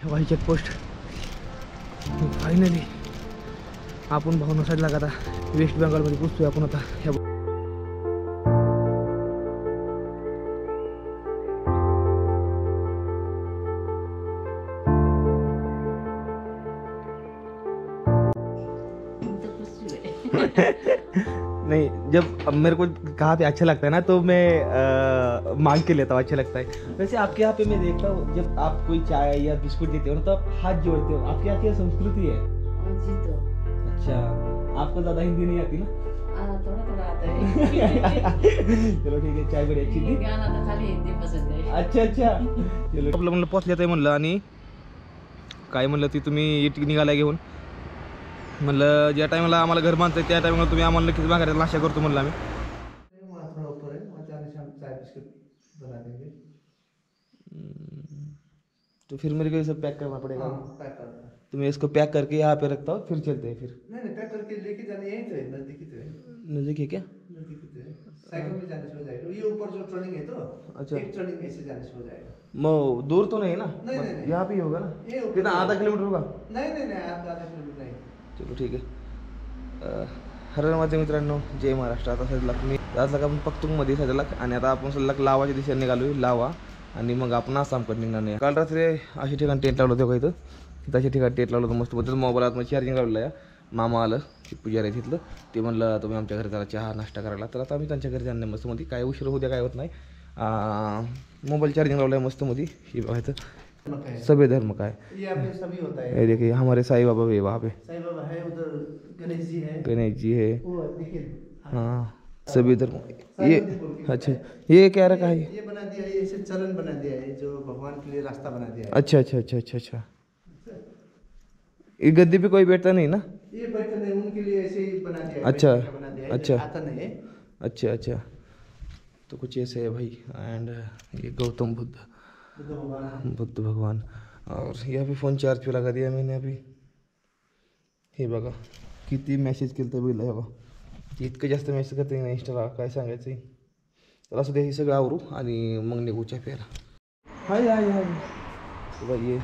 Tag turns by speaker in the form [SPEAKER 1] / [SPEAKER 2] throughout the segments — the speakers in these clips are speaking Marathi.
[SPEAKER 1] हवाई चेकपोस्ट फायनली आपण भावनासाठी लागा आता वेस्ट बेंगॉलमध्ये पोचतोय आपण आता। नहीं, जब मेरे को कहाँ पे अच्छा लगता है ना तो मैं मांग के लेता हूँ, अच्छा लगता है। वैसे आपके यहाँ पे मैं देखता हूँ जब आप कोई चाय या बिस्कुट देते हो ना तो आप हाथ जोड़ते हो, आपके यहाँ की संस्कृति है।
[SPEAKER 2] जी तो
[SPEAKER 1] अच्छा, आपको ज़्यादा हिंदी नहीं आती ना?
[SPEAKER 2] थोड़ा थोड़ा आता है।
[SPEAKER 1] चलो ठीक आहे, चाय बरी अच्छी थी।
[SPEAKER 2] गाना तर खाली हिंदी पसंत आहे।
[SPEAKER 1] अच्छा अच्छा, चलो आपलं म्हणलं पोचल्यात आहे म्हणलं, आणि काय म्हणलं ती तुम्ही निघाला घेऊन, म्हणलं ज्या टाइमला आम्हाला घर बांधतंय त्या टाइमला तुम्ही आम्हाला नक्कीच माघारी आशा करतो म्हणलं आम्ही। तो फिर मेरे को ये सब पैक करना पड़ेगा।
[SPEAKER 3] पैक करना है।
[SPEAKER 1] तो मैं इसको पैक करके यहाँ पे रखता हूँ, फिर चलते हैं। फिर
[SPEAKER 3] नहीं पैक करके लेके जाने यहीं तो है, नजदीक ही तो है।
[SPEAKER 1] नजदीक है क्या?
[SPEAKER 3] नजदीक ही तो है, साइकिल में जाने से हो जाएगा। ये ऊपर जो टर्निंग है तो
[SPEAKER 1] अच्छा,
[SPEAKER 3] एक टर्निंग ऐसे जाने से हो जाएगा।
[SPEAKER 1] दूर तो नहीं है ना?
[SPEAKER 3] नहीं।
[SPEAKER 1] यहाँ पे ही होगा ना? कितना, आधा किलोमीटर होगा?
[SPEAKER 3] नहीं आधा किलोमीटर नहीं।
[SPEAKER 1] चलो ठीक आहे। हर माझे मित्रांनो, जय महाराष्ट्र। आता सध्याला मी आज आपण पक्तूंगमध्ये सध्याला, आणि आता आपण सध्याला लावाच्या दिशेने निघालो, लावा, आणि मग आपण आसामकडे निघणार नाही। काल रात्री अशा ठिकाणी टेंट लावलं होतं का इथं, तशा ठिकाणी टेंट लावलं होतं मस्त पद्धतीनं। मोबाईलात मग चार्जिंग लावलेलं आहे। मामा आलं की पुजारी आहे तिथलं, ते म्हणलं तुम्ही आमच्या घरी जरा चहा नाश्ता करायला, तर आता आम्ही त्यांच्या घरी जाणार मस्त मध्ये, काय उशीर होऊ द्या काय होत नाही। मोबाइल चार्जिंग लावला है मस्त मध्ये। ये बघायचं सभी धर्म का है,
[SPEAKER 3] ये आपके सभी होता है।
[SPEAKER 1] ये देखिए हमारे साईं बाबा भी वहाँ पे,
[SPEAKER 3] साईं बाबा है उधर, गणेश जी है,
[SPEAKER 1] वो
[SPEAKER 3] देखिए।
[SPEAKER 1] हाँ, सभी धर्म। ये अच्छा, ये क्या रखा है?
[SPEAKER 3] ये बना दिया है, ऐसे चरण बना दिया है, जो भगवान के लिए रास्ता बना दिया है।
[SPEAKER 1] अच्छा अच्छा अच्छा अच्छा अच्छा, ये गद्दी पे कोई बैठता नहीं ना?
[SPEAKER 3] ये बैठा नहीं, उनके लिए ऐसे ही बना दिया है।
[SPEAKER 1] अच्छा
[SPEAKER 3] बना दिया है,
[SPEAKER 1] अच्छा
[SPEAKER 3] आता नहीं है।
[SPEAKER 1] अच्छा अच्छा, तो कुछ ऐसे है भाई। एंड ये गौतम बुद्ध भगवान। और यहाँ पे फ़ोन चार्ज पे लगा दिया मैंने अभी। हे बघा किती मेसेज केलं तर बघितलं, हे बघा इतकं जास्त मेसेज करते नाही इंस्टाला, काय सांगायचं। तर असं ते हे सगळं आवरू आणि मग निघू चहा प्यायला। हाय हाय हाय, तो भाई ये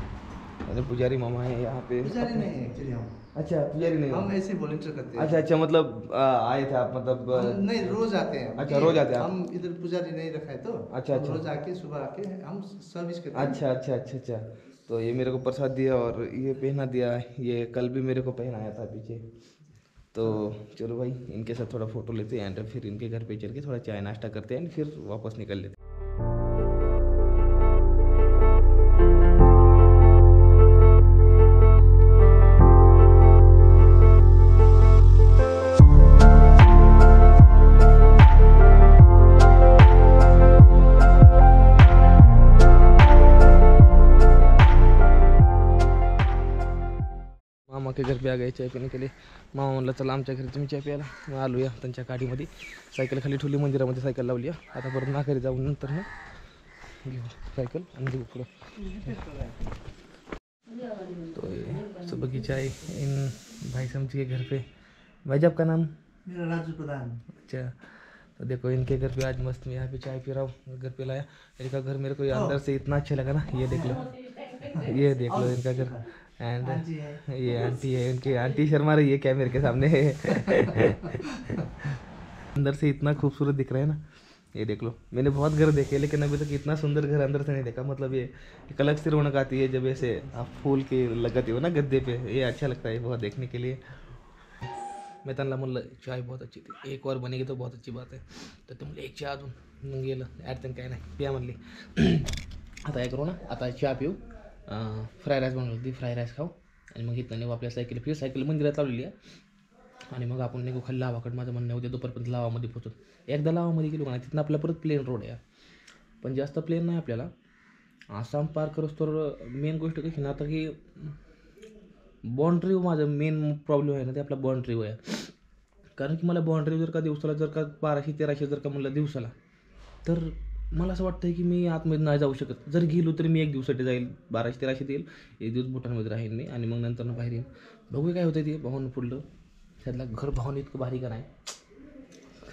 [SPEAKER 1] अरे पुजारी मामा है यहाँ पे।
[SPEAKER 3] पुजारी नहीं है एक्चुअली हम।
[SPEAKER 1] अच्छा, पुजारी नहीं,
[SPEAKER 3] हम ऐसे वॉलंटियर करते हैं।
[SPEAKER 1] अच्छा अच्छा, मतलब आए थे आप, मतलब
[SPEAKER 3] नहीं, रोज आते हैं।
[SPEAKER 1] अच्छा, रोज आते हैं आप?
[SPEAKER 3] हम इधर पुजारी नहीं रखा है तो
[SPEAKER 1] अच्छा अच्छा,
[SPEAKER 3] रोज आके सुबह आके हम सर्विस करते हैं।
[SPEAKER 1] अच्छा अच्छा अच्छा अच्छा। तो ये मेरे को प्रसाद दिया और ये पहना दिया, ये कल भी मेरे को पहनाया था पीछे। तो चलो भाई इनके साथ थोड़ा फोटो लेते हैं, एंड फिर इनके घर पे चल के थोड़ा चाय नाश्ता करते हैं, फिर वापस निकल लेते हैं। मामा के घर पे आ गए चाय पीने के लिए। मामा म्हणलं चला आमच्या घरी तुम्ही चाय प्यायला। मग आलो या त्यांच्या गाडीमध्ये, सायकल खाली ठेवली, मंदिरामध्ये सायकल लावली। आता परत नाकारी जाऊन नंतर ना घेऊ सायकल आणि घेऊ पुढं। तो ये सब बगीचा है इन भाई साहब के घर पे। भाई साहब का नाम?
[SPEAKER 3] मेरा राजू प्रधान।
[SPEAKER 1] अच्छा, तो देखो इनके घर पे आज मस्त मैं यहाँ पे चाय पी रहा हूँ। घर पे लाया इनका घर, मेरे को अंदर से इतना अच्छा लगा ना। ये देख लो, ये देख लो इनका घर। एंड ये आंटी है, इनकी आंटी शर्मा रही है कैमरे के सामने। अंदर से इतना खूबसूरत दिख रहा है ना, ये देख लो। मैंने बहुत घर देखे लेकिन अभी तक इतना सुंदर घर अंदर से नहीं देखा। मतलब ये एक अलग सी रौनक आती है जब ऐसे आप फूल के लगाते हो ना गद्दे पे, ये अच्छा लगता है बहुत देखने के लिए। मैं त्यांना म्हणलं चाय बहुत अच्छी थी, एक और बनेगी तो बहुत अच्छी बात है। तर ते म्हणले एक चहा अजून, मग गेलं ॲडचं काय नाही, पिया म्हणली। आता काय करू ना, आता चहा पिऊ, फ्राय राईस बनवली होती, फ्राय राईस खाऊ, आणि मग इथं नेऊ आपल्या सायकल। फिर सायकल मंदिरात लावलेली आहे, आणि मग आपण निघू खाली लावाकडे। माझं म्हणणं होते दुपारपर्यंत लावामध्ये पोहोचू। एकदा लावामध्ये गेलो का तिथनं आपल्याला परत प्लेन रोड आहे, पण जास्त प्लेन नाही आपल्याला। आसाम पार करूस तर मेन गोष्ट कशी ना, आता की बाँड्री माझं मेन प्रॉब्लेम आहे ना, ते आपला बाँड्री आहे। कारण की मला बाँड्री जर का दिवसाला जर का 1200-1300 जर का म्हणलं दिवसाला, तर मला असं वाटतं की मी आतमध्ये नाही जाऊ शकत। जर गेलो तरी मी एक दिवसासाठी जाईल, 1200-1300 देईल, एक दिवस भूटानमध्ये राहीन मी, आणि मग नंतर बाहेर येईन। बघू काय होतं ते भावानं पुढलं। त्यातला घर भावानं इतकं भारी का नाही,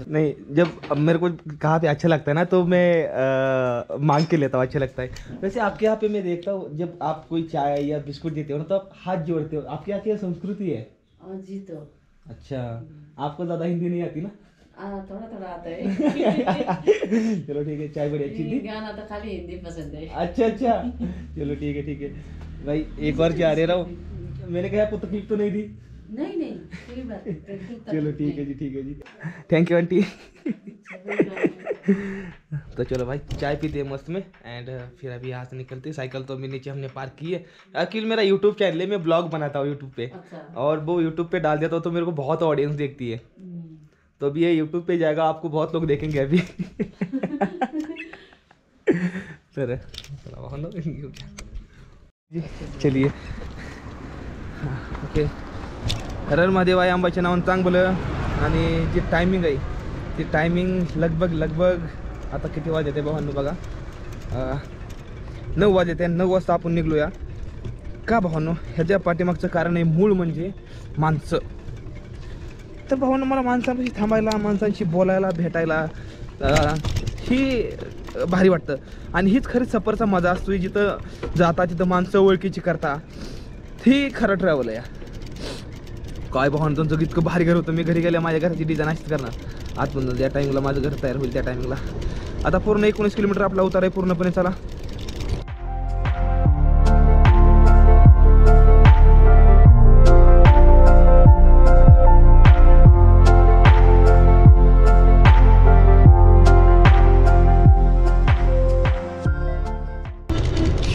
[SPEAKER 1] नहीं, जब अब मेरे को कहाँ पे अच्छा लगता है ना तो मैं मांग के लेता हूँ, अच्छा लगता है। वैसे आपके यहाँ पे मैं देखता हूँ जब आप कोई चाय या बिस्कुट देते हो ना तो आप हाथ जोड़ते हो, आपके यहाँ की संस्कृति है।
[SPEAKER 2] जी तो
[SPEAKER 1] अच्छा, आपको ज़्यादा हिंदी नहीं आती ना?
[SPEAKER 2] थोड़ा थोड़ा आता है।
[SPEAKER 1] चलो ठीक है, चाय बड़ी अच्छी थी।
[SPEAKER 2] गाना तो खाली हिंदी पसंद है।
[SPEAKER 1] अच्छा अच्छा, चलो ठीक है ठीक है भाई, एक बार जा रहे रहो, मैंने कहा आपको तकलीफ तो नहीं दी?
[SPEAKER 2] नहीं नहीं, कोई बात नहीं।
[SPEAKER 1] चलो ठीक है जी, ठीक है जी, थैंक यू आंटी। तो चलो भाई चाय पीते हैं मस्त में, एंड फिर अभी यहाँ से निकलते हैं। साइकिल तो अभी नीचे हमने पार्क की है। एक्चुअली मेरा यूट्यूब चैनल है, मैं ब्लॉग बनाता हूँ यूट्यूब पे,
[SPEAKER 2] अच्छा।
[SPEAKER 1] और वो यूट्यूब पे डाल देता हूँ तो मेरे को बहुत ऑडियंस देखती है। तो अभी ये यूट्यूब पे जाएगा, आपको बहुत लोग देखेंगे अभी। सर चलिए, ओके। हर हर महादेव आहे, अंबाच्या नावानं चांगलं. आणि जी टायमिंग आहे ती टायमिंग लगभग आता किती वाजले ते भावांनो बघा, 9 वाजले ते. 9 वाजता आपण निघलोया. का भावांनो, ह्याच्या पाठीमागचं कारण आहे मूळ म्हणजे माणसं. तर भावांनो मला माणसांपाशी थांबायला, माणसांशी बोलायला, भेटायला ही भारी वाटतं. आणि हीच खरी सफरचा मजा असतो, जिथं जाता तिथं माणसं ओळखीची करता, ही खरं ट्रॅव्हल आहे. काय भावांनो, तुमचं इतकं भारी घर होतं, मी घरी गेल्या माझ्या घराची डिझाईन अशीच करणार आतमधून. ज्या टायमिंगला माझं घर तयार होईल त्या टायमिंगला. आता पूर्ण 19 किलोमीटर आपला उतार आहे पूर्णपणे. चला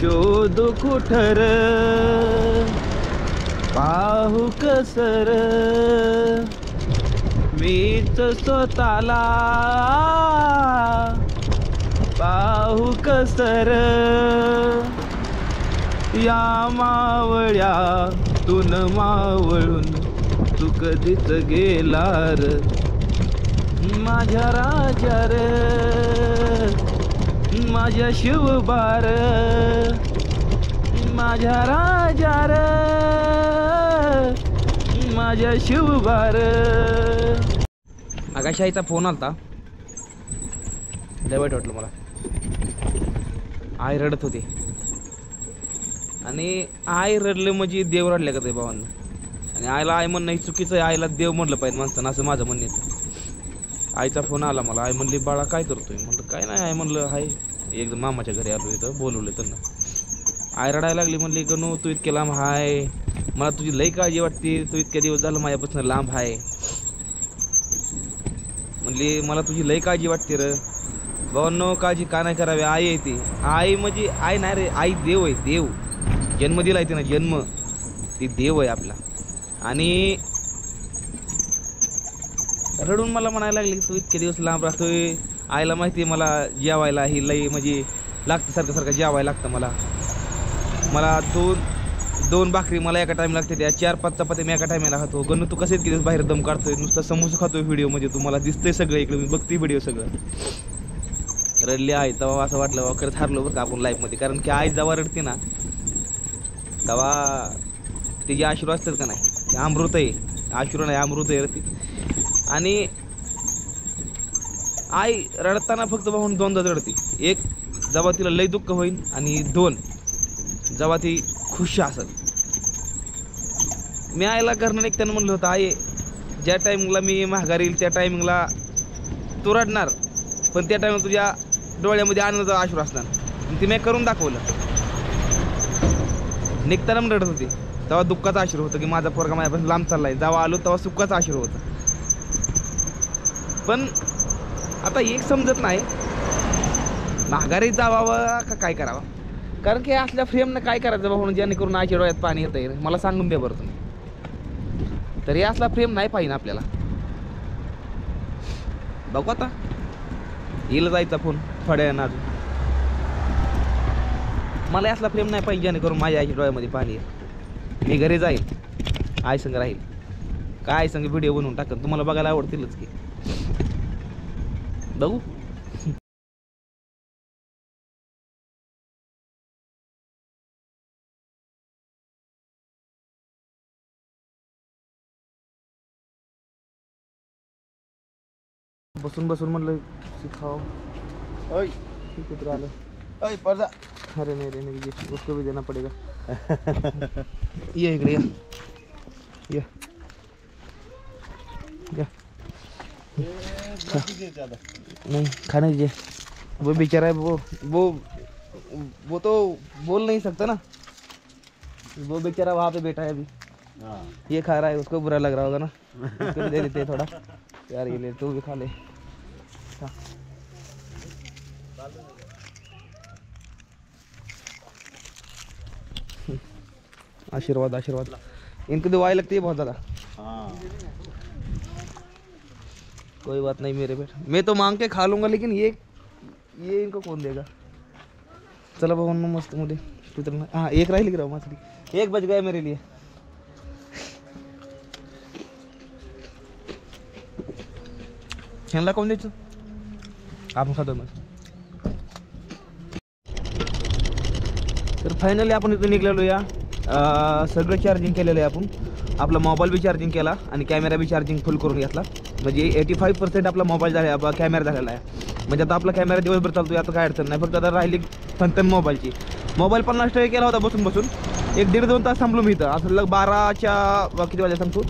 [SPEAKER 1] शोधू कुठर पाहू कसर, मीच स्वतःला पाहू कसर. या मावळ्या तून मावळून तू कधीच गेला र माझ्या राजा र, माझ्या शिवबार, माझ्या राजा र, माझ्या शिवबार. आकाशाईचा फोन आलता, लय वाईट वाटलं मला. आई रडत होती, आणि आई रडले म्हणजे देव रडले का ते भावांना. आणि आईला आई म्हणणं ही चुकीचं आहे, आईला देव म्हणलं पाहिजे माणसानं, असं माझं म्हणणं येतं. आईचा फोन आला मला, आई म्हणली बाळा काय करतोय? म्हणलं काय नाही. आई म्हणलं हाय एकदम मामाच्या घरी आलो, इथं बोलवलं त्यांना. आई रडायला लागली, म्हणली गणू तू इतके लांब हाय, मला तुझी लई काळजी वाटते, तू इतक्या दिवस झालं माझ्यापासून लांब आहे. म्हणली मला तुझी लई काळजी वाटते र. भावांनो काळजी का नाही करावी, आई आहे ती. आई म्हणजे आई नाही रे, आई देव आहे, देव. जन्म दिला आहे ना, जन्म, ती देव आहे आपला. आणि रडून मला म्हणायला लागली तू इतके दिवस लांब राहतोय. आईला माहिती आहे मला जेवायला ही लई म्हणजे लागतं, सारखं जेवायला लागतं मला. मला दोन भाकरी मला एका टाइम लागते, त्या 4-5 चपात्या मी एका टायमाला खातो. गणू तू कसे इतके दिवस बाहेर दम काढतोय, नुसतं समोसा खातोय व्हिडिओमध्ये, तुम्हाला दिसतंय सगळं इकडे, मी बघते व्हिडिओ सगळं. रडली आई. तेव्हा असं वाटलं बाबा खरंच हारलो बरं का आपण लाईफमध्ये. कारण की आई जेव्हा रडते ना तेव्हा तिचे अश्रू असतात का नाही, ते अमृत आहे. अश्रू नाही, अमृत आहे ती. आणि आई रडताना फक्त भाऊन 2दा रडते. एक जेव्हा तिला लय दुःख होईल, आणि 2 जेव्हा ती खुश असेल. मी आईला घरनं निघताना म्हणलं होतं आई ज्या टायमिंगला मी माघारी येईल त्या टायमिंगला तू रडणार, पण त्या टायमिंगला तुझ्या डोळ्यामध्ये आनंदाचा अश्रू असणार. ती मी करून दाखवलं. निघताना रडत होती, तेव्हा दुःखाचा अश्रू होतं की माझा पोरगा माझ्यापासून लांब चाललाय. जेव्हा आलो तेव्हा सुखाचा अश्रू होता. पण आता एक समजत नाही, माघारी जावावं का काय करावं. कारण की असल्या फ्रेमनं काय करायचं बाबा, जेणेकरून आईच्या डोळ्यात पाणी येत आहे. मला सांगून द्या बरं तुम्ही. तरी असला फ्रेम नाही पाहिजे आपल्याला. बघू आता येईल जायचा फोन थोड्या वेळानं अजून. मला असला फ्रेम नाही पाहिजे जेणेकरून माझ्या आईच्या डोळ्यामध्ये पाणी येईल. मी घरी जाईल, आई संग राहील, काय आई संग व्हिडिओ बनवून टाकन, तुम्हाला बघायला आवडतीलच की. बघू. बसून बसून म्हणलं सिखाओ।
[SPEAKER 3] ओए
[SPEAKER 1] कुत्रा आलं।
[SPEAKER 3] ओए पर्दा।
[SPEAKER 1] अरे नहीं रहने दीजिए, उसको भी देना पड़ेगा। ये इकडे या या या। नहीं खाने दीजिए, वो बेचारा है, वो तो बोल नहीं सकता ना, वो बेचारा वहाँ पे बैठा है अभी, ये खा रहा है, उसको बुरा लग रहा होगा ना, उसको भी दे देते हैं थोड़ा। यार ये ले, तू भी खा ले। हाँ। आशीर्वाद आशीर्वाद, इनकी दवाई लगती है बहुत ज़्यादा। कोई बात नहीं मेरे बेटा, मैं तो मांग के खा लूँगा, लेकिन ये इनको कौन देगा। चला बाबा मस्त मुझे उतरना। हाँ एक राही लिख रहा हूँ मछली, 1 बज गया मेरे लिए। ह्यांना कोण द्यायचं, आपण खातो मग। तर फायनली आपण इथून निघलेलो या, सगळं चार्जिंग केलेलं आहे आपण, आपला मोबाईल बी चार्जिंग केला आणि कॅमेरा बी चार्जिंग फुल करून घेतला, म्हणजे 85% आपला मोबाईल झाला, कॅमेरा झालेला आहे। म्हणजे आता आपला कॅमेरा दिवसभर चालतो, आता काय अडचण नाही, फक्त आता राहिली थंतन मोबाईलची। मोबाईल 50% केला होता बसून बसून, 1-1.5-2 तास थांबलो मी इथं, असं 12च्या किती वाजता सांगतो,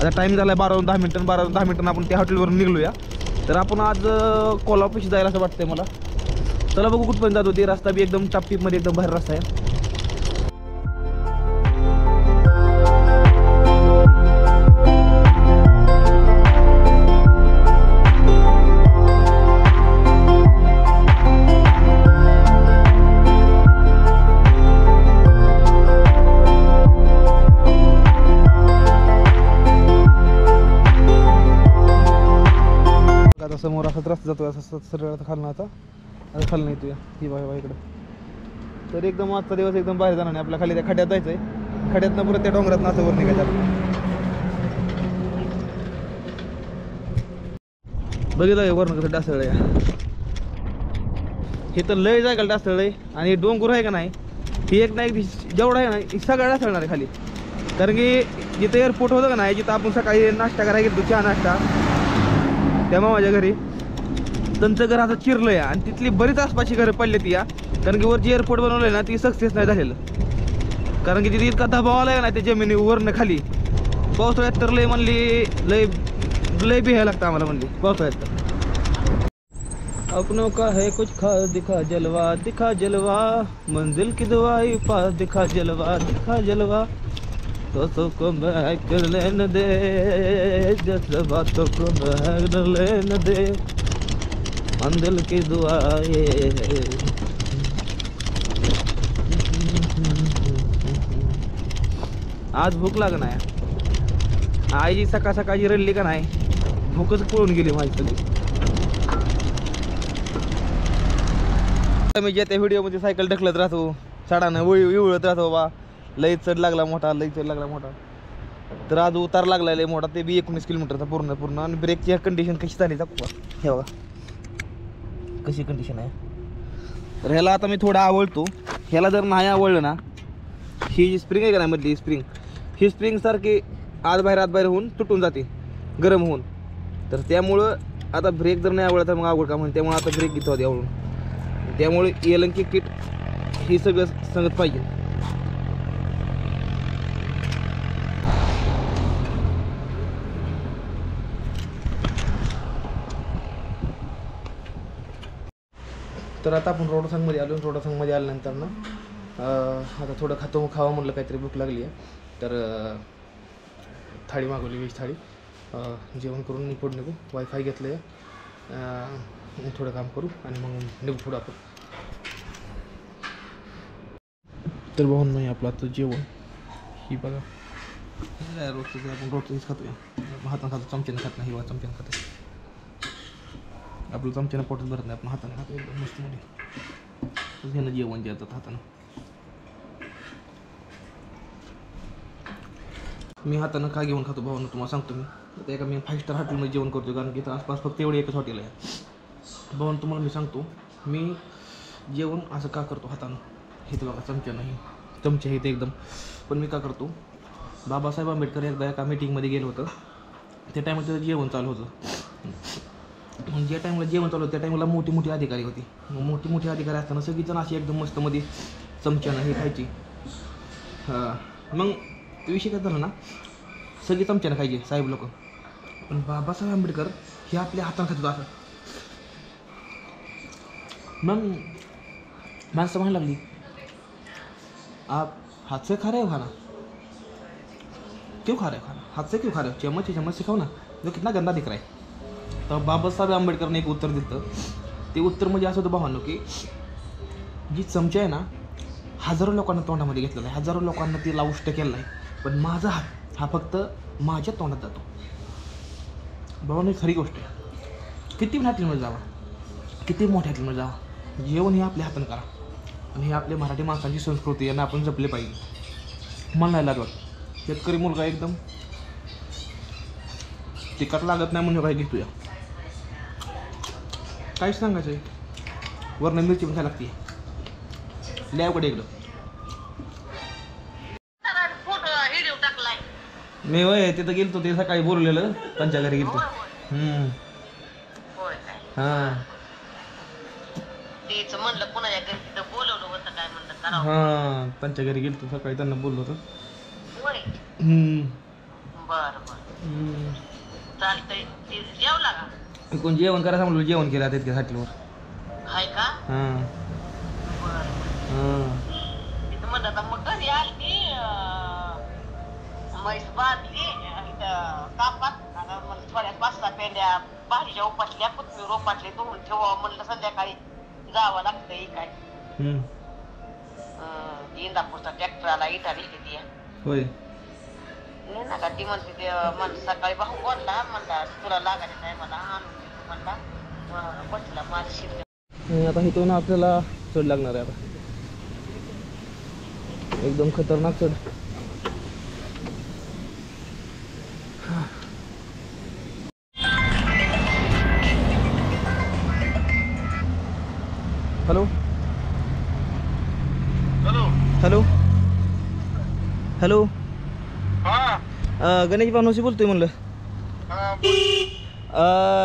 [SPEAKER 1] आता टाईम झाला आहे 12-10 मिनिटं आपण त्या हॉटेलवरून निघलो। तर आपण आज कोल्हापूरशी जायला असं वाटतंय मला। चला बघू कुठपर्यंत जातो ते, रस्ता बी एकदम टापटीपमध्ये एकदम बाहेर रस्ता आहे। आता समोर असाच रस्ता जातो, असं सरळ आता खालनं, आता खालनं येतो ही बाय इकडं। तर एकदम आजचा दिवस एकदम बाहेर जाणार नाही आपल्या, खाली त्या खड्यात जायचंय, खड्यातनं परत त्या डोंगरात असं वर निघायचं। बघितलं वरण कसं डासळ आहे, हे तर लय जायला डासळ आहे, आणि डोंगर आहे का नाही, ही एक ना एक जेवढा आहे ना सगळं डासळणार आहे खाली। कारण की जिथं एअरपोर्ट होतं का नाही, जिथं आपण सकाळी नाश्ता करायला गेलो, चहा नाश्ता, तेव्हा माझ्या घरी त्यांचं घर आता चिरलं आहे, आणि तिथली बरीच आसपासची घरं पडली ती या, कारण की वर जे एअरपोर्ट बनवलं ना ती सक्सेस नाही झालेलं, कारण की तिथे इतका दबाव आला ना त्या जमिनीवरनं खाली। पावसाळ्यात तर लय म्हणली लय बिहायला लागतं आम्हाला, म्हणली पावसाळ्यात तर। अपनों का है कुछ खास दिखा जलवा, मंजिल की दुआई पास दिखा जलवा, दोस्तों को महक कर लेने दे, जज्बातों को महक कर लेने दे, मंजिल की दुआएं। आज भूक लागना आहे, आईची सकाळ सकाळची रडली का नाही, भूकच पळून गेली माझी सगळी। मी ज्या त्या व्हिडिओमध्ये सायकल ढकलत राहतो, चढानं इवळत राहतो बाबा, लई चढ लागला मोठा, तर आज उतार लागला लय मोठा, ते बी 19 किलोमीटरचा पूर्ण। आणि ब्रेकची कंडिशन कशी झाली दाखवा, हे बघा कशी कंडिशन आहे। तर ह्याला आता मी थोडा आवळतो, ह्याला जर नाही आवडलं ना, ही जी स्प्रिंग आहे का नाही मधली स्प्रिंग, ही स्प्रिंग सारखी आत बाहेर होऊन तुटून जाते गरम होऊन, तर त्यामुळं आता ब्रेक जर नाही आवडला तर मग आवड का म्हणून, त्यामुळे आता ब्रेक घेतो आधी आवडून, त्यामुळे एलंकी किट ही सगळं सांगत पाहिजे। तर आता आपण रोडसंगमध्ये आलो, रोडसंगमध्ये आल्यानंतर ना आता थोडं खावा म्हणलं, काहीतरी भूक लागली आहे, तर थाळी मागवली, व्हेज थाळी। जेवण करून मी पुढे निघू, वायफाय घेतलं आहे, थोडं काम करू आणि मग निघू पुढं आपण। तर बघून नाही आपलं आता जेवण, ही बघा रोजचं आपण रोजच खातोय, हातानं खातो, चमच्यानं खात नाही, चमच्यानं खातो, आपलं चमच्यानं पोटच भरत नाही, आपण हाताने खातो एकदम मस्त मध्ये, घेणं जेवण जेवतात हातानं। मी हातानं का घेऊन खातो भावानं तुम्हाला सांगतो मी, आता एका मी 5 स्टार हॉटेलमध्ये जेवण करतो, कारण की इथं आसपास फक्त एवढे एकच हॉटेल आहे। भावानं तुम्हाला मी सांगतो, मी जेवण असं का करतो हातानं, हे तर बघा चमचा नाही, चमचे हे ते एकदम, पण मी का करतो, बाबासाहेब आंबेडकर एकदा एका मीटिंगमध्ये गेलं होतं, त्या टायमात त्याचं जेवण चालू होतं, मग ज्या टाईमला जेवण चालू होतं त्या टाईमला मोठी मोठी अधिकारी होती. मग मोठी मोठी अधिकारी असताना सगळीजण अशी एकदम मस्त मध्ये चमच्यानं हे खायची. मग विषय काय झाला ना, सगळी चमच्यानं खायची साहेब लोक, पण बाबासाहेब आंबेडकर हे आपल्या हातानं खात होतं असं. मग माणसं म्हणायला लागली, आप हाथ से खा रहे हो खाना, क्यों खा रहे हो खाना, हाथ से क्यों खा रहे हो, चम्मच से खाओ ना, जो कितना गंदा दिख रहा है. तर बाबासाहेब आंबेडकरने एक उत्तर दिलं. ते उत्तर म्हणजे असं होतं भावांनो की जी चमचा आहे ना हजारो लोकांना तोंडामध्ये घेतलेला आहे, हजारो लोकांना ती लावष्ट केलेला आहे, पण माझा हात हा फक्त माझ्या तोंडात जातो. भावांनो खरी गोष्ट आहे. किती पण हॉटेलमध्ये जावा, किती मोठ्या हॉटेलमध्ये जावा, जेवण हे आपल्या हातानं करा. आणि हे आपल्या मराठी माणसांची संस्कृती यांना आपण जपले पाहिजे. मला नाही लागत शेतकरी मुलगा एकदम तिखट लागत नाही म्हणून काय घेतोया, काहीच सांगायचं आहे. वरनं मिरची पण खायला लागते. ल्यावकडे इकडं मी होय तिथं गेलतो, ते सकाळी बोलवलेलं त्यांच्या घरी गेलतो. हां
[SPEAKER 4] तेच म्हणलं कुणाच्या घरी तिथं बोलवलं होतं काय म्हणलं करावं.
[SPEAKER 1] हां त्यांच्या घरी गेलतो सकाळी, त्यांना बोललो होतं.
[SPEAKER 4] होय बर चालतंय. ते जेवला का?
[SPEAKER 1] कोण जेवण करायचं म्हणलं, जेवण केलं आता इतक्या हॉटेलवर.
[SPEAKER 4] हाय का?
[SPEAKER 1] हां
[SPEAKER 4] बर
[SPEAKER 1] हां
[SPEAKER 4] तिथं म्हणलं आता मग घरी आली ती म्हैस बांधली इथं कापात. आता म्हणलं थोड्या 5-6 पेंड्या भाजीच्या उपासल्या, कोथमीर रोपातले धुवून ठेवावं म्हणलं, संध्याकाळी जावं लागतंय काय. इंदापूरचा ट्रॅक्टर आला, इटा दिली ती
[SPEAKER 1] होय.
[SPEAKER 4] नाही ना का ती म्हणते ते म्हणलं सकाळी भाऊ बोलला म्हणला तुला लागायचं नाही मला आणून देतो म्हणला, बसला माझं शिरलं.
[SPEAKER 1] आता इथून आपल्याला चढ लागणार आहे. आता एकदम खतरनाक चढ. हॅलो
[SPEAKER 5] हॅलो
[SPEAKER 1] हॅलो हॅलो
[SPEAKER 5] हा
[SPEAKER 1] गणेश भानोशी बोलतोय म्हणलं.
[SPEAKER 5] हा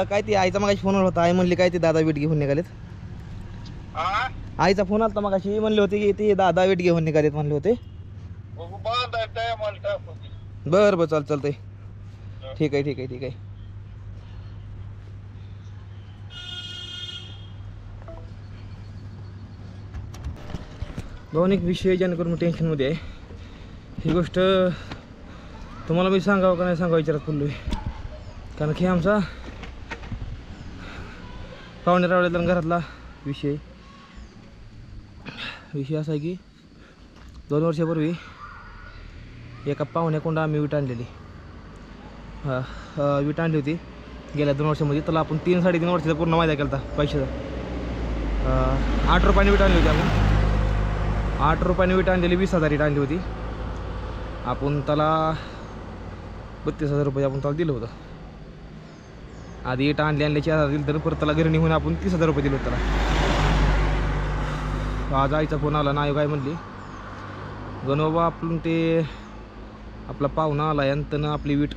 [SPEAKER 1] काय ते आईचा मगाशी फोनवर होता, आई म्हणली काय ते दादा वेट घेऊन निघालेत.
[SPEAKER 5] हा
[SPEAKER 1] आईचा फोन आला मगाशी, म्हणले होते की ते दादा वेट घेऊन निघालेत म्हणले होते.
[SPEAKER 5] बांधायचं मला टाकून.
[SPEAKER 1] बरं बरं चालतंय. ठीक आहे ठीक आहे ठीक आहे. दोन एक विषय जेणेकरून मी टेन्शनमध्ये आहे. ही गोष्ट तुम्हाला मी सांगावं का नाही सांगावं विचारात पडलो आहे. कारण की आमचा पाहुणे रावळ्यातला घरातला विषय असा आहे की 2 वर्षापूर्वी एका पाहुण्याकडून आम्ही वीट आणलेली. वीट आणली होती गेल्या 2 वर्षामध्ये. त्याला आपण 3-3.5 वर्षाचा पूर्ण वायदा केला होता पैशाचा. 8 रुपयाने वीट आणली होती आम्ही. 8 रुपयाने वीट आणलेली 20,000 वीट आणली होती आपण. त्याला 32,000 रुपये आपण त्याला दिलं होतं. आधी ईट आणले 4,000 दिलं, तर परत त्याला घरी निघून आपण 30,000 रुपये दिले होते त्याला. आज आईचा फोन आला, नाही काय म्हणली गणोबा आपण ते आपला पाहुणा आला आणि त्यानं आपली वीट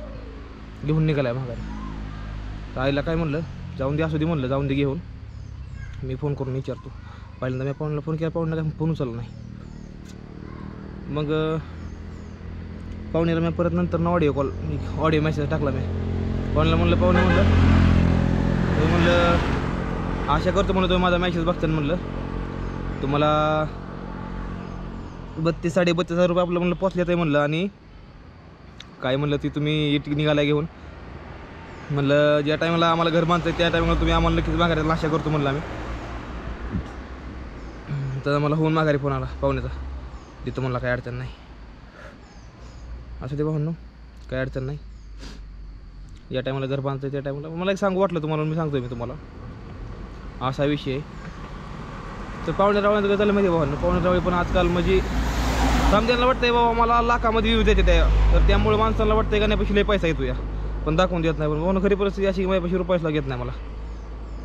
[SPEAKER 1] घेऊन निघाला आहे माघारी. तर आईला काय म्हणलं जाऊन दे, असू दे म्हणलं, जाऊन दे घेऊन, मी फोन करून विचारतो. पहिल्यांदा मी पाहुण्याला फोन केला, पाहुण्याला काय फोन उचलला नाही. मग पाहुण्याला मी परत नंतर ऑडिओ मेसेज टाकला. मी पाहुण्याला म्हणलं आशा करतो म्हणलं तुम्ही माझा मेसेज बघताना म्हणलं तुम्हाला 32,000-32,500 रुपये आपलं म्हणलं पोचल्यात आहे म्हणलं. आणि काय म्हणलं ती तुम्ही इट निघाला घेऊन म्हणलं ज्या टायमाला आम्हाला घर बांधतं त्या टायमाला तुम्ही आम्हाला नक्कीच माघारी आशा करतो म्हणलं आम्ही. तर मला होऊन माघारी फोन आला पाहुण्याचा, तिथं म्हणला काय अडचण नाही. असं ते भावनो काय अडचण नाही. ज्या टायमाला घर बांधतं त्या टायमाला मला एक सांगू वाटलं तुम्हाला, मी सांगतोय मी तुम्हाला असा विषय आहे. तर पाहुणे रावळ्यांचं काय झालं माहिती आहे भावांनो, पाहुणे रावळे पण आजकाल म्हणजे समजायला वाटतंय बाबा मला लाखामध्ये व्ह्यूज देते त्या, तर त्यामुळे माणसाला वाटतंय का नाही पैसे लय पैसा येतो या, पण दाखवून देत नाही. पण भावनो खरी परिस्थिती अशी की माझ्या पैसे रुपयाला घेत नाही.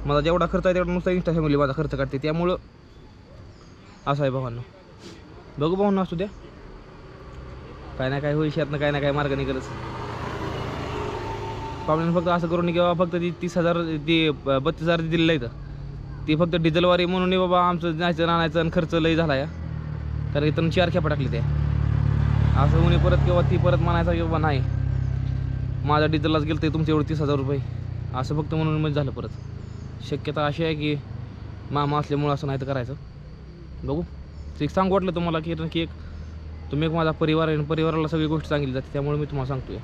[SPEAKER 1] मला जेवढा खर्च आहे तेवढा नुसता इंस्टा फॅमिली माझा खर्च काढते. त्यामुळं असं आहे भावांनो. बघू भावांनो असू द्या, काय ना काय होईल, शेतनं काय ना काय मार्ग निघालच. पाहुण्यानं फक्त असं करून किंवा फक्त ती 30,000 ती 32,000 दिलेलं आहे ती फक्त डिझेलवारी म्हणून बाबा आमचं जायचं आणायचं आणि खर्च लई झाला या, कारण इथून 4 खेपा टाकली ते असं होणे परत किंवा ती परत म्हणायचा किंवा नाही माझा डिझेललाच गेलं ते तुमचे एवढे 30,000 रुपये असं फक्त म्हणून म्हणजे झालं. परत शक्यता अशी आहे की मामा असल्यामुळं असं नाही तर करायचं. बघू ते सांगू वाटलं तुम्हाला की एक तुम्ही एक माझा परिवार आहे, परिवाराला सगळी गोष्ट सांगितली जाते त्यामुळे मी तुम्हाला सांगतोय.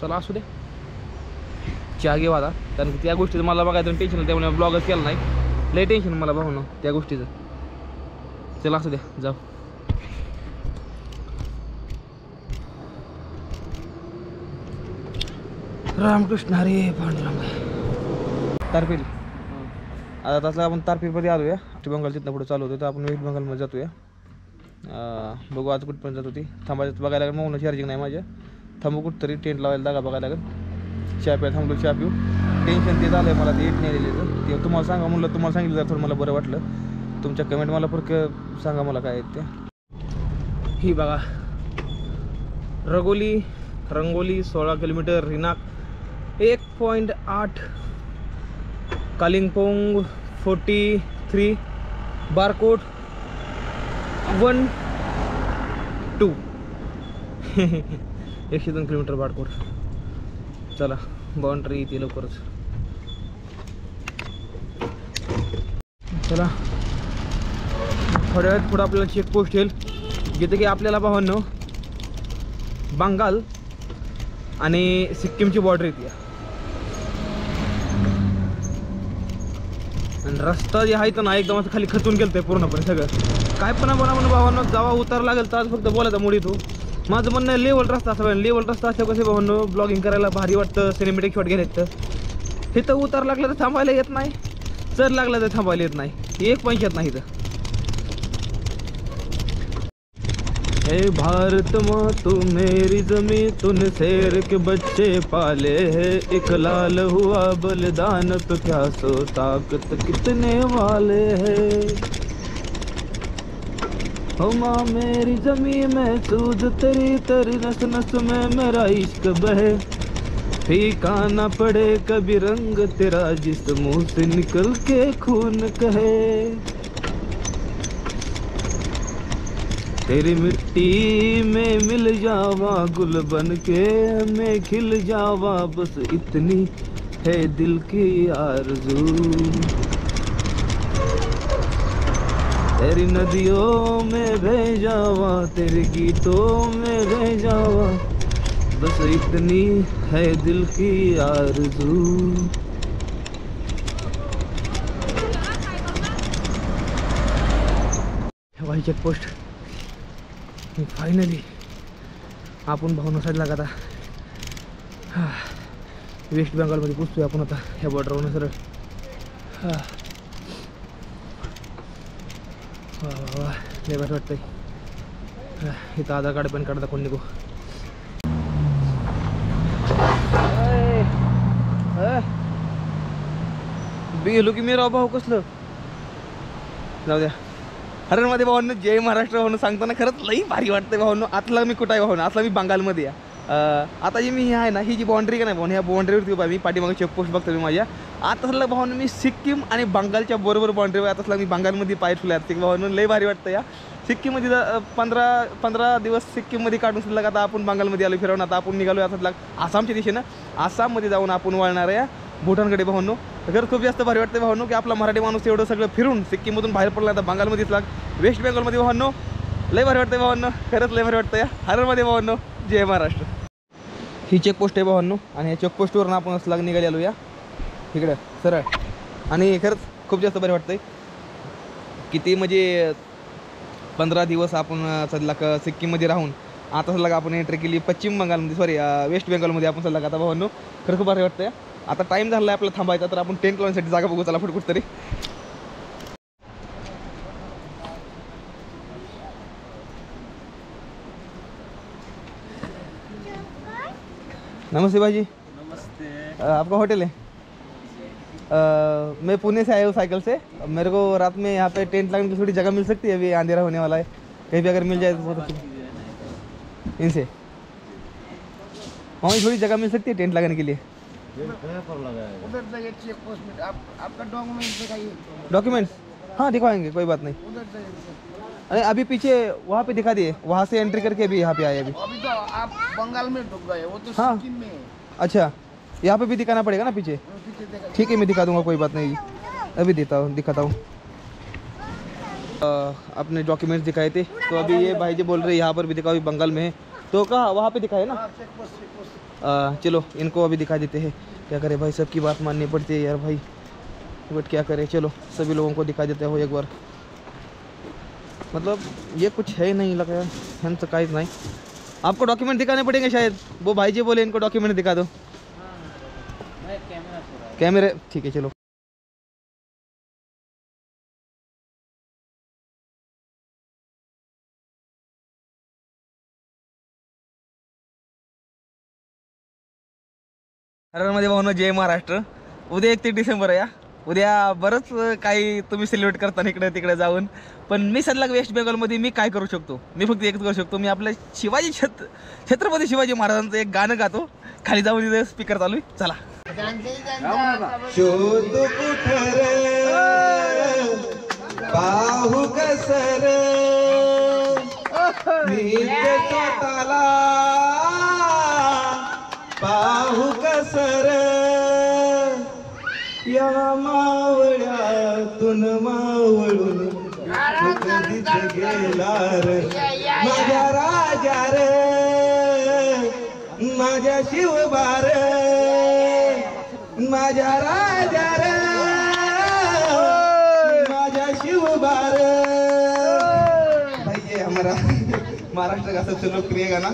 [SPEAKER 1] चला असू दे चहा घेऊ आता, कारण की त्या गोष्टीचं मला बघायचं टेन्शन त्यामुळे ब्लॉगच केला नाही. लई टेन्शन मला भाऊ त्या गोष्टीचं. चला असू द्या जाऊ. रामकृष्ण हरे पांडुरंग. तारपील आता तसं आपण तारपीलमध्ये आलो आहे. वेस्ट बेंगॉल तिथनं पुढे चालू होतं तर आपण वेस्ट बेंगॉलमध्ये जातो आहे. बघू आज कुठपर्यंत जात होती. थांबायचं बघायला लागेल. मग चार्जिंग नाही माझ्या. थांबू कुठंतरी टेंट लावायला जागा बघायला लागेल. चहा प्या थांबलो चहा पिऊ. टेन्शन ते झालं आहे मला. ते येत नाही दिले ते तुम्हाला सांगा म्हणलं. तुम्हाला सांगितलं तर थोडं मला बरं वाटलं. तुमच्या कमेंट मला फक्त सांगा मला काय आहेत ते. ही बघा रंगोली 16 किलोमीटर. रिनाक 1.8. कालिंपोंग 43. बारकोट 1-2. 102 किलोमीटर बारकोट. चला बाउंड्री येते लवकरच. चला थोड्या वेळात पुढं आपल्याला चेकपोस्ट येईल जिथे की आपल्याला भावांनो बंगाल आणि सिक्कीमची बॉर्डर येते. आणि रस्ता जे आहे तर ना एकदम असं खाली खचून गेलं पूर्णपणे सगळं. काय पण म्हणून भावांनो जेव्हा उतार लागेल तर फक्त बोलायचं मुळी तू. माझं म्हणणं आहे लेवल रस्ता असा लेवल रस्ता असल्या कसे भावांनो ब्लॉगिंग करायला भारी वाटतं. सिनेमॅटिक शॉट घ्यायला येतं. हे तर उतार लागलं तर थांबायला येत नाही. चढ लागलं तर थांबायला येत नाही. एक पण येत नाही इथं. हे भारत माँ तू मेरी जमी तूने शेर के बच्चे पाले है. एक लाल हुआ बलिदान तो क्या सो ताकत कितने वाले है. हो माँ मेरी जमी में सूझ तेरी नस नस में मेरा इश्क बहे. फीका ना पड़े कभी रंग तेरा जिस मुँह से निकल के खून कहे. तेरी मिट्टी में मिल जावा गुल बन के मैं खिल जावा बस इतनी है दिल की आरज़ू. तेरी नदियों में बह जावा तेरे गीतों में रह जावा बस इतनी है दिल की आरज़ू. हवाई चेकपोस्ट फायनली आपण भावना साईडला का आता वेस्ट बेंगॉलमध्ये पोचतोय आपण आता ह्या बॉर्डरवरून सरळ. वा लय भारी वाटतंय. इथं आधार कार्ड पॅन कार्ड दाखवून निघू. गेलो की मी राव भाऊ कसलं जाऊ द्या. हरणमध्ये भावांनो जय महाराष्ट्र भावनो सांगताना खरंच लई भारी वाटतंय भावनो. आतला मी कुठं आहे भावनो आतला मी बंगालमध्ये आहे. आता जी मी आहे ना ही जी बाउंड्री का नाही भावनो ह्या बाउंड्रीवरती उभा मी पाठीमागे चेकपोस्ट बघतो मी माझ्या. आता असलं भावनो मी सिक्कीम आणि बंगालच्या बरोबर बाउंड्रीवर आता असला मी बंगालमध्ये पाय ठेवले भावनो. लई भारी वाटतं या. सिक्कीममध्ये 15 दिवस सिक्कीममध्ये काढून सुद्धा आता आपण बंगालमध्ये आलो फिरवून. आता आपण निघालो आता आसामच्या दिशेनं. आसाममध्ये जाऊन आपण वळणार आहे भूटानकडे भावनो. तर खूप जास्त भारी वाटतं भावनो की आपला मराठी माणूस एवढं सगळं फिरून सिक्कीममधून बाहेर पडला आता बंगालमध्येच वेस्ट बेंगॉलमध्ये भावनो. लय भारी वाटतं भावनो. खरंच लय भारी वाटतं या हरणमध्ये भावनो. जय महाराष्ट्र. ही चेकपोस्ट आहे भावनो आणि या चेकपोस्टवरून आपण असं निघाली आलो या इकडं सरळ. आणि खरंच खूप जास्त भारी वाटतंय. किती म्हणजे 15 दिवस आपण सध्या सिक्कीममध्ये राहून आता सध्या आपण एंट्री केली पश्चिम बंगालमध्ये वेस्ट बेंगॉलमध्ये आपण सध्या आता भावनो. खरं खूप भारी वाटतं. आता टाईम झाला आहे आपला थांबायचा तर आपण टेंट लावण्यासाठी जागा बघू. चला फटकुट तरी. नमस्ते भाजी. नमस्ते. आपका होटल है? मैं पुणे से आया हूँ साइकिल से. मेरे को रात में यहाँ पे टेंट लगाने की थोड़ी जगह मिल सकती है? अभी अंधेरा होने वाला है. कहीं भी अगर मिल जाए तो बहुत अच्छी इनसे. वहीं थोड़ी जगह मिल सकती है टेंट लगाने के लिए?
[SPEAKER 3] उधर जाइए चेक पोस्ट में आपका डॉक्यूमेंट दिखाइए
[SPEAKER 1] डॉक्यूमेंट्स? हाँ दिखवाएंगे, कोई बात नहीं।
[SPEAKER 3] उधर जाइए।
[SPEAKER 1] अरे अभी पीछे वहाँ पे दिखा दिए, वहाँ से एंट्री करके अभी यहाँ पे आए अभी।
[SPEAKER 3] अभी तो आप बंगाल में डूब गए, वो तो
[SPEAKER 1] हाँ।
[SPEAKER 3] सिक्किम में है।
[SPEAKER 1] अच्छा, यहाँ पे भी दिखाना पड़ेगा ना पीछे?
[SPEAKER 3] पीछे देखा
[SPEAKER 1] ठीक है, मैं दिखा दूंगा, कोई बात नहीं। अभी दिखाता हूँ। अपने डॉक्यूमेंट्स दिखाए थे, तो अभी ये भाई जी बोल रहे हैं यहाँ पर भी दिखाओ, बंगाल में है। तो कहाँ, वहाँ पे दिखाए ना?
[SPEAKER 3] Check post.
[SPEAKER 1] चलो इनको अभी दिखा देते हैं। क्या करें भाई, सबकी बात माननी पड़ती है यार भाई, बट क्या करें, चलो सभी लोगों को दिखा देते हो एक बार। मतलब ये कुछ है नहीं लगा, हम तो काहीच नहीं। आपको डॉक्यूमेंट दिखाने पड़ेंगे शायद, वो भाई जी बोले इनको डॉक्यूमेंट दिखा दो। कैमरे ठीक है, चलो। हरमध्ये भावना, जय महाराष्ट्र। उद्या 31 डिसेंबर आहे, उद्या बरंच काही तुम्ही सेलिब्रेट करता इकडे तिकडे जाऊन, पण मी सध्या वेस्ट बेंगॉलमध्ये मी काय करू शकतो? मी फक्त एकच करू शकतो, मी आपल्या छत्रपती शिवाजी महाराजांचं एक गाणं गातो। खाली जाऊन तिथे स्पीकर चालू आहे, चला।
[SPEAKER 6] शोध कुठर पाहू कसर स्वतःला पाहू कसर या मावळ्यातून मावळून कधीच गेला रे माझ्या राजा रे माझ्या शिवबार माझ्या राजा रे माझ्या शिवबार। भाई ये हमारा महाराष्ट्र का सबसे लोकप्रिय गाना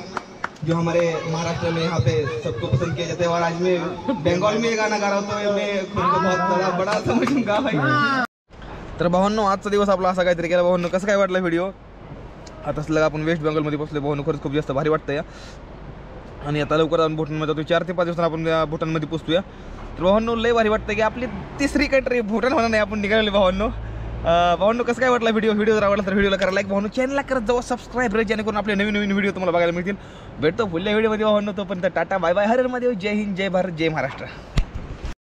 [SPEAKER 6] जो हमारे महाराष्ट्र में यहाँ पे सबको पसंद किया जाता है, और आज मैं बंगाल में ये गाना गा रहा हूँ, तो मैं खुद को बहुत बड़ा समझूंगा भाई।
[SPEAKER 1] तर भावांनो, आजचा दिवस आपला असा काहीतरी गेला। भावांनो, कसं काय वाटलं व्हिडिओ? आता असलं आपण वेस्ट बेंगॉलमध्ये पोहोचलो भावांनो, खरंच खूप जास्त भारी वाटतं या। आणि आता लवकर जाऊन भूटानमध्ये जातो, 4 ते 5 दिवसांनी आपण भूटानमध्ये पोहोचूया। तर भावांनो, लय भारी वाटतं की आपली तिसरी कंट्री भूटान म्हणा नाही आपण निघालेले भावांनो। भावांनो, कसं काय वाटला व्हिडिओ जर आवडला तर व्हिडिओला करा लाईक, भावांनो चॅनलला करत जाऊ सबस्क्राईब रे, जेणेकरून आपले नवीन व्हिडिओ तुम्हाला बघायला मिळतील। भेटतो पुढल्या व्हिडिओमध्ये भावांनो, तोपर्यंत टाटा बाय बाय, हर हर महादेव, जय हिंद, जय भारत, जय महाराष्ट्र।